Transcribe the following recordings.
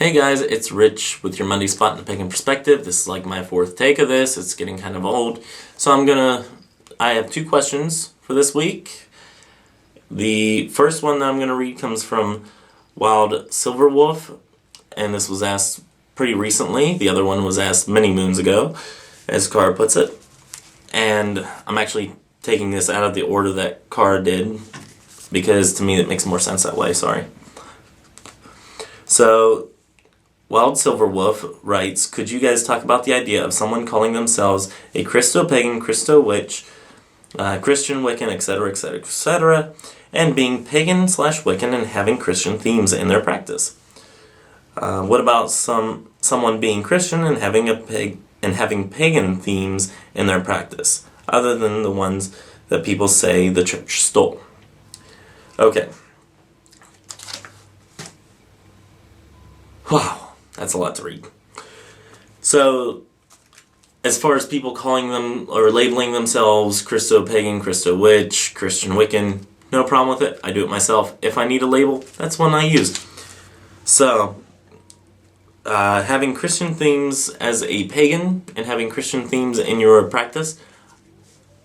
Hey guys, it's Rich with your Monday Spot in the Pagan Perspective. This is like my fourth take of this. It's getting kind of old. So I have two questions for this week. The first one that I'm going to read comes from Wild Silverwolf, and this was asked pretty recently. The other one was asked many moons ago, as Cara puts it. And I'm actually taking this out of the order that Cara did, because to me it makes more sense that way, sorry. So, Wild Silverwolf writes, could you guys talk about the idea of someone calling themselves a Christo-Pagan, Christo-Witch, Christian Wiccan, etc., etc., etc., and being pagan/Wiccan and having Christian themes in their practice? What about someone being Christian and having pagan themes in their practice, other than the ones that people say the church stole? Okay. Wow. That's a lot to read. So, as far as people calling them or labeling themselves Christo-Pagan, Christo-Witch, Christian Wiccan, no problem with it. I do it myself. If I need a label, that's one I use. So, having Christian themes as a pagan and having Christian themes in your practice,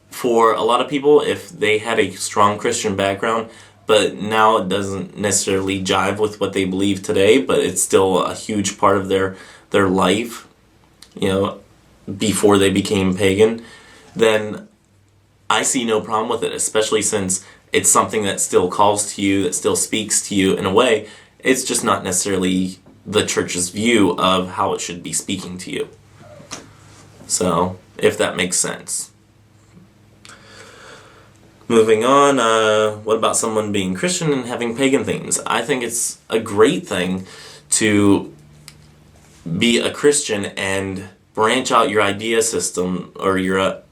for a lot of people, if they had a strong Christian background, but now it doesn't necessarily jive with what they believe today, but it's still a huge part of their life, before they became pagan, then I see no problem with it, especially since it's something that still calls to you, that still speaks to you in a way. It's just not necessarily the church's view of how it should be speaking to you. So, if that makes sense. Moving on, what about someone being Christian and having pagan themes? I think it's a great thing to be a Christian and branch out your idea system or your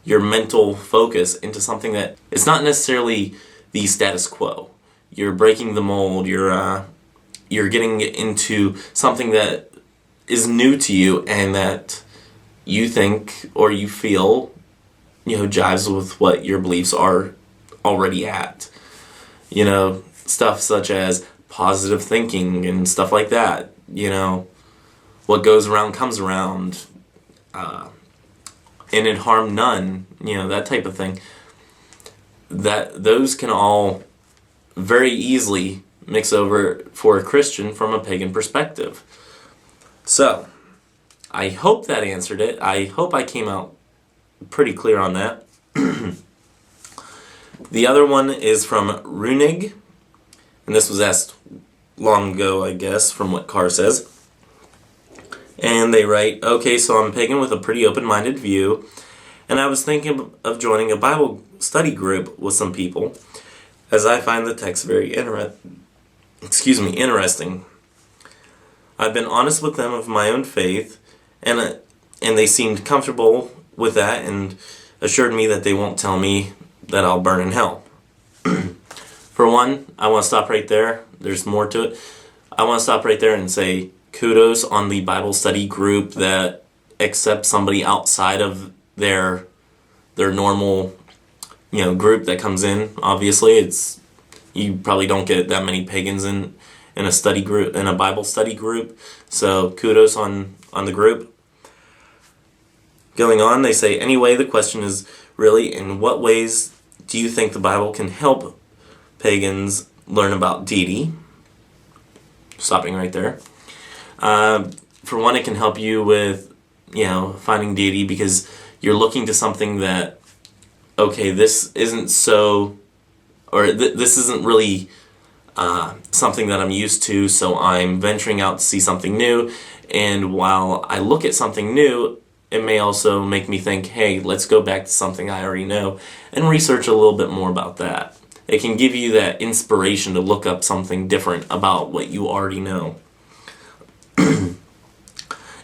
mental focus into something that it's not necessarily the status quo. You're breaking the mold. You're getting into something that is new to you and that you think or you feel jives with what your beliefs are already at. Stuff such as positive thinking and stuff like that. What goes around comes around. And it harm none. That type of thing. Those can all very easily mix over for a Christian from a pagan perspective. So, I hope that answered it. I hope I came out pretty clear on that. The other one is from Runig, and this was asked long ago, I guess, from what Carr says. And they write, okay, so I'm pagan with a pretty open-minded view, and I was thinking of joining a Bible study group with some people, as I find the text very interesting. I've been honest with them of my own faith, and they seemed comfortable with that and assured me that they won't tell me that I'll burn in hell. For one, I want to stop right there. There's more to it. I want to stop right there and say kudos on the Bible study group that accepts somebody outside of their normal group that comes in. Obviously, you probably don't get that many pagans in a study group, in a Bible study group. So kudos on the group. Going on, they say, anyway, the question is really, in what ways do you think the Bible can help pagans learn about deity? Stopping right there. For one, it can help you with, finding deity because you're looking to something that, okay, this isn't so, or this isn't really something that I'm used to, so I'm venturing out to see something new, and while I look at something new, it may also make me think, hey, let's go back to something I already know and research a little bit more about that. It can give you that inspiration to look up something different about what you already know. And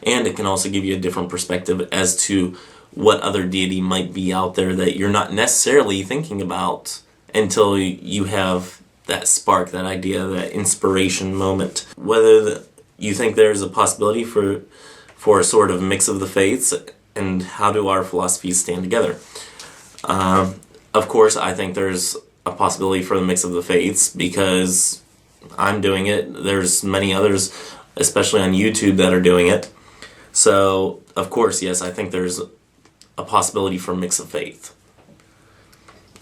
it can also give you a different perspective as to what other deity might be out there that you're not necessarily thinking about until you have that spark, that idea, that inspiration moment. Whether you think there's a possibility for a sort of mix of the faiths, and how do our philosophies stand together? Of course, I think there's a possibility for the mix of the faiths because I'm doing it. There's many others especially on YouTube, that are doing it. So, of course, yes, I think there's a possibility for a mix of faith.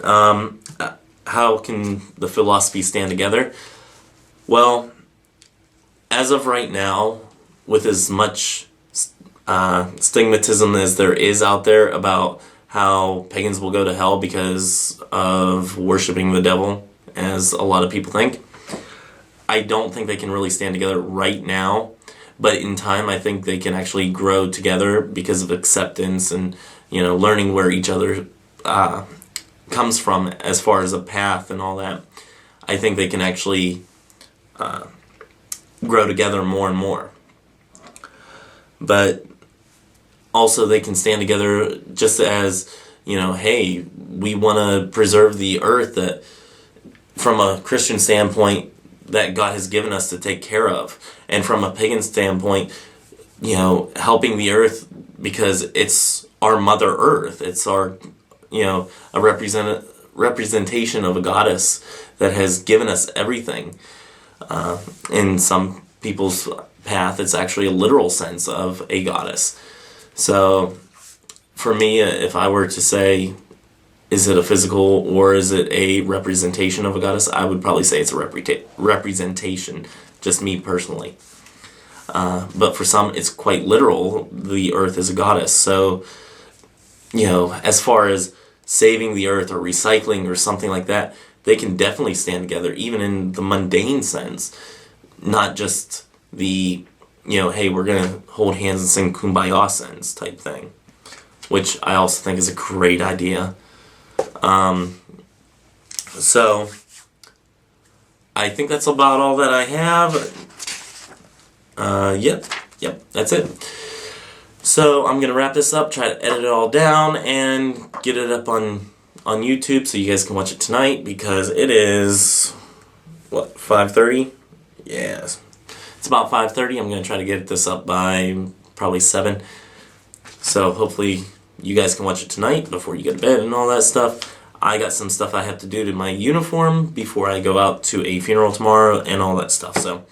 How can the philosophy stand together? Well, as of right now, with as much stigmatism as there is out there about how pagans will go to hell because of worshiping the devil, as a lot of people think, I don't think they can really stand together right now. But in time, I think they can actually grow together because of acceptance and, learning where each other comes from as far as a path and all that. I think they can actually grow together more and more. But also they can stand together just as, hey, we want to preserve the earth that, from a Christian standpoint, that God has given us to take care of. And from a pagan standpoint, helping the earth because it's our Mother Earth. It's our, a representation of a goddess that has given us everything. In some people's path, it's actually a literal sense of a goddess. So, for me, if I were to say, is it a physical or is it a representation of a goddess, I would probably say it's a representation, just me personally. But for some, it's quite literal. The earth is a goddess. So, as far as saving the earth or recycling or something like that, they can definitely stand together, even in the mundane sense. Not just the, hey, we're going to hold hands and sing Kumbaya sense type thing. Which I also think is a great idea. So, I think that's about all that I have. Yep, that's it. So, I'm going to wrap this up, try to edit it all down, and get it up on YouTube so you guys can watch it tonight, because it is, 5:30? Yes. It's about 5:30. I'm going to try to get this up by probably 7. So, hopefully you guys can watch it tonight before you go to bed and all that stuff. I got some stuff I have to do to my uniform before I go out to a funeral tomorrow and all that stuff. So,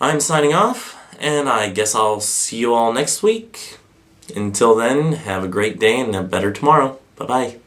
I'm signing off, and I guess I'll see you all next week. Until then, have a great day and a better tomorrow. Bye-bye.